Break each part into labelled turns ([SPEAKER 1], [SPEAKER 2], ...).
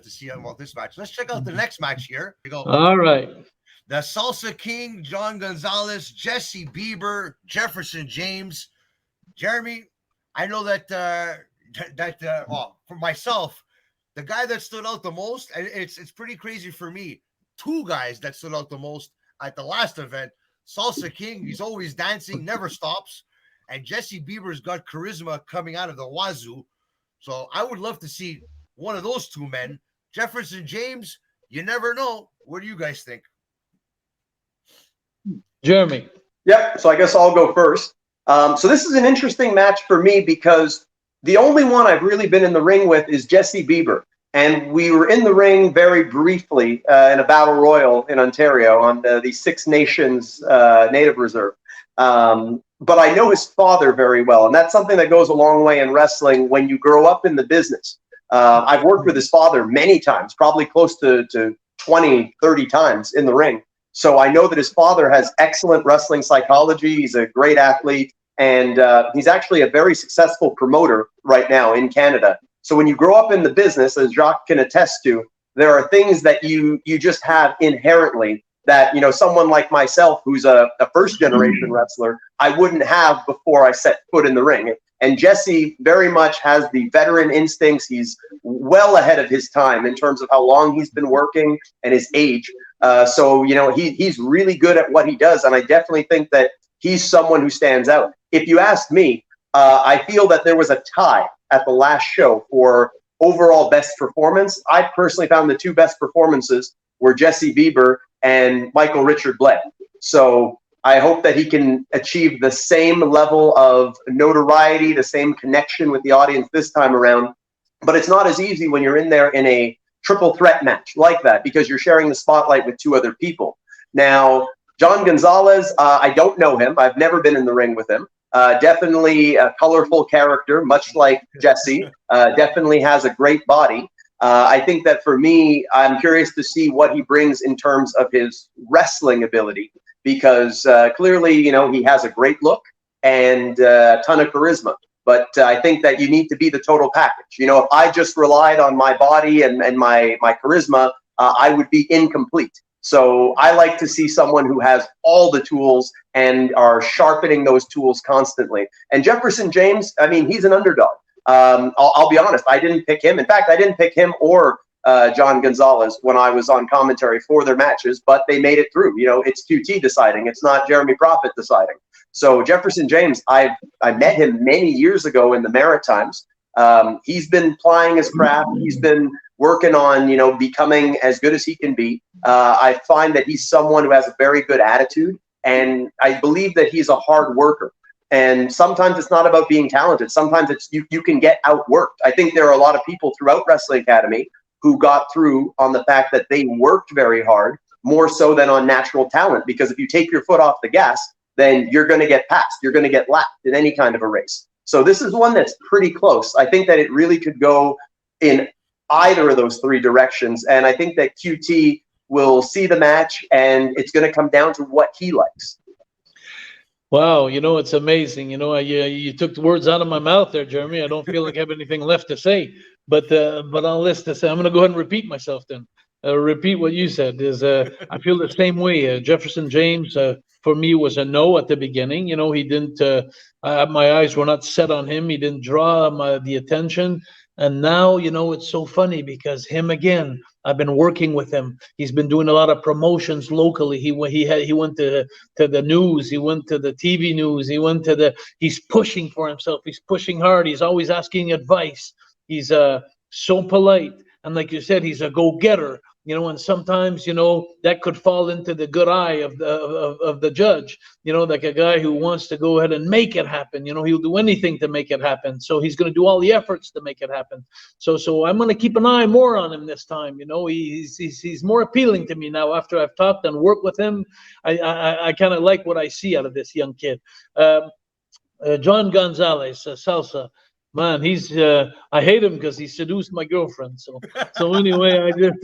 [SPEAKER 1] to see about this match. Let's check out the next match here. We go.
[SPEAKER 2] All right.
[SPEAKER 1] The Salsa King, Jon Gonzales, Jesse Bieber, Jefferson James. Jeremy, I know that for myself, the guy that stood out the most, and it's pretty crazy for me. Two guys that stood out the most at the last event. Salsa King, he's always dancing, never stops. And Jesse Bieber's got charisma coming out of the wazoo. So I would love to see one of those two men. Jefferson James, you never know. What do you guys think?
[SPEAKER 2] Jeremy.
[SPEAKER 3] Yep. So I guess I'll go first. So this is an interesting match for me because the only one I've really been in the ring with is Jesse Bieber. And we were in the ring very briefly in a battle royal in Ontario on the Six Nations Native Reserve. But I know his father very well. And that's something that goes a long way in wrestling when you grow up in the business. I've worked with his father many times, probably close to 20, 30 times in the ring. So I know that his father has excellent wrestling psychology. He's a great athlete. And he's actually a very successful promoter right now in Canada. So when you grow up in the business, as Jacques can attest to, there are things that you just have inherently that, you know, someone like myself, who's a first generation wrestler, I wouldn't have before I set foot in the ring. And Jesse very much has the veteran instincts. He's well ahead of his time in terms of how long he's been working and his age. So, you know, he's really good at what he does. And I definitely think that he's someone who stands out. If you ask me, I feel that there was a tie at the last show for overall best performance. I personally found the two best performances were Jesse Bieber and Michael Richard Bled. So I hope that he can achieve the same level of notoriety, the same connection with the audience this time around. But it's not as easy when you're in there in a triple threat match like that because you're sharing the spotlight with two other people. Now, Jon Gonzales, I don't know him. I've never been in the ring with him. Definitely a colorful character, much like Jesse. Definitely has a great body. I think that for me, I'm curious to see what he brings in terms of his wrestling ability, because clearly, you know, he has a great look and a ton of charisma. But I think that you need to be the total package. You know, if I just relied on my body and my charisma, I would be incomplete. So I like to see someone who has all the tools and are sharpening those tools constantly. And Jefferson James, I mean, he's an underdog. I'll be honest, I didn't pick him. In fact, I didn't pick him or Jon Gonzales when I was on commentary for their matches, but they made it through. You know, it's QT deciding. It's not Jeremy Prophet deciding. So Jefferson James, I met him many years ago in the Maritimes. He's been plying his craft. He's been working on, you know, becoming as good as he can be. I find that he's someone who has a very good attitude, and I believe that he's a hard worker. And sometimes it's not about being talented. Sometimes it's you can get outworked. I think there are a lot of people throughout Wrestling Academy who got through on the fact that they worked very hard, more so than on natural talent. Because if you take your foot off the gas, then you're going to get passed. You're going to get lapped in any kind of a race. So this is one that's pretty close. I think that it really could go in either of those three directions. And I think that QT will see the match, and it's going to come down to what he likes.
[SPEAKER 2] Wow, you know, it's amazing. You know, you took the words out of my mouth there, Jeremy. I don't feel like I have anything left to say, but I'll list this. I'm going to go ahead and repeat myself then. Repeat what you said. I feel the same way. Jefferson James, for me, was a no at the beginning. You know, he didn't. My eyes were not set on him. He didn't draw the attention. And now, you know, it's so funny because him again. I've been working with him. He's been doing a lot of promotions locally. He went to the news. He went to the TV news. He's pushing for himself. He's pushing hard. He's always asking advice. He's so polite. And like you said, he's a go-getter. You know, and sometimes, you know, that could fall into the good eye of the judge, you know, like a guy who wants to go ahead and make it happen. You know, he'll do anything to make it happen. So he's going to do all the efforts to make it happen. So I'm going to keep an eye more on him this time. You know, he's more appealing to me now after I've talked and worked with him. I kind of like what I see out of this young kid. Jon Gonzales, Salsa. Man, he's I hate him because he seduced my girlfriend. So anyway, I just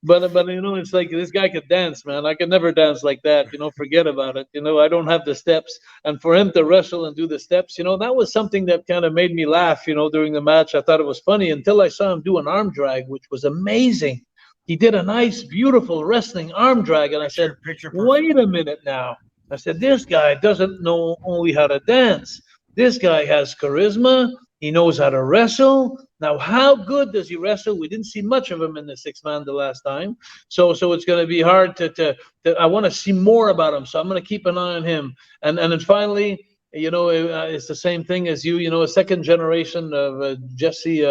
[SPEAKER 2] but you know, it's like this guy could dance, man. I could never dance like that. You know, forget about it. You know, I don't have the steps, and for him to wrestle and do the steps, you know, that was something that kind of made me laugh. You know, during the match, I thought it was funny until I saw him do an arm drag, which was amazing. He did a nice, beautiful wrestling arm drag, and I said,
[SPEAKER 1] Picture perfect.
[SPEAKER 2] "Wait a minute now." I said, "This guy doesn't know only how to dance. This guy has charisma. He knows how to wrestle. Now, how good does he wrestle? We didn't see much of him in the 6 man the last time, so it's going to be hard to. I want to see more about him, so I'm going to keep an eye on him. And then finally, you know, it's the same thing as you. You know, a second generation of Jesse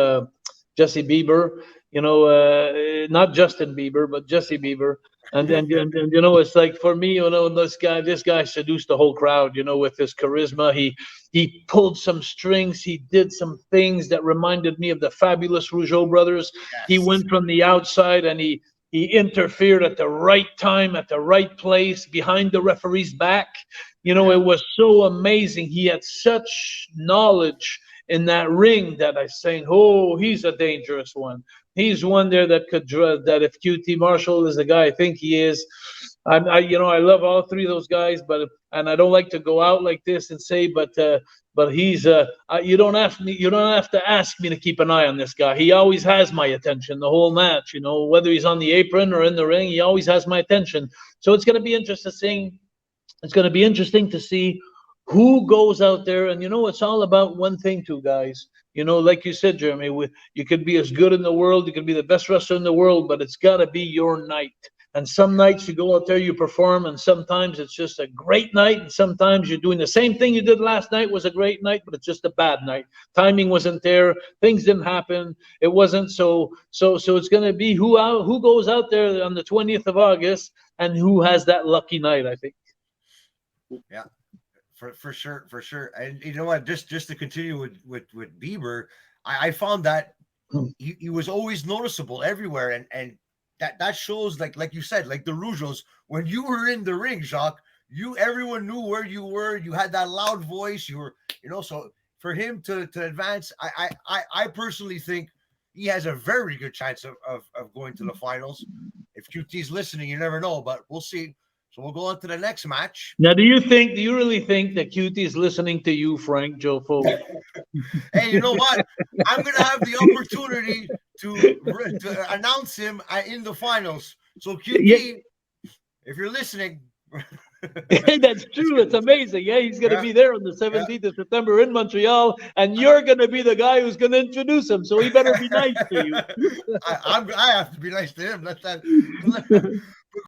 [SPEAKER 2] Bieber. You know, not Justin Bieber, but Jesse Bieber. And you know, it's like for me, you know, this guy seduced the whole crowd. You know, with his charisma, he pulled some strings. He did some things that reminded me of the fabulous Rougeau brothers. He
[SPEAKER 1] Yes.
[SPEAKER 2] went from the outside and he interfered at the right time, at the right place, behind the referee's back. You know, it was so amazing. He had such knowledge in that ring that I saying, oh, he's a dangerous one. He's one there that could that if QT Marshall is the guy I think he is. You know, I love all three of those guys, and I don't like to go out like this and say, but he's you don't have to ask me to keep an eye on this guy. He always has my attention the whole match. You know, whether he's on the apron or in the ring, he always has my attention. So it's going to be interesting. It's going to be interesting to see who goes out there. And you know, it's all about one thing, too, guys. You know, like you said, Jeremy, you could be as good in the world, you could be the best wrestler in the world, but it's got to be your night. And some nights you go out there, you perform, and sometimes it's just a great night, and sometimes you're doing the same thing you did last night was a great night, but it's just a bad night. Timing wasn't there, things didn't happen. It wasn't so. It's going to be who goes out there on the 20th of August and who has that lucky night, I think.
[SPEAKER 1] Yeah. For sure. And you know what? Just to continue with Bieber, I found that he was always noticeable everywhere, and that shows like you said, like the Rougeaus, when you were in the ring, Jacques, everyone knew where you were. You had that loud voice. You were, you know, so for him to advance, I personally think he has a very good chance of going to the finals. If QT's listening, you never know, but we'll see. So we'll go on to the next match.
[SPEAKER 2] Now, do you really think that QT is listening to you, Frank Jofo?
[SPEAKER 1] Hey, you know what? I'm going to have the opportunity to announce him in the finals. So QT, if you're listening.
[SPEAKER 2] Hey, that's true. It's amazing. Yeah, he's going to be there on the 17th of September in Montreal, and you're going to be the guy who's going to introduce him. So he better be nice to you.
[SPEAKER 1] I have to be nice to him.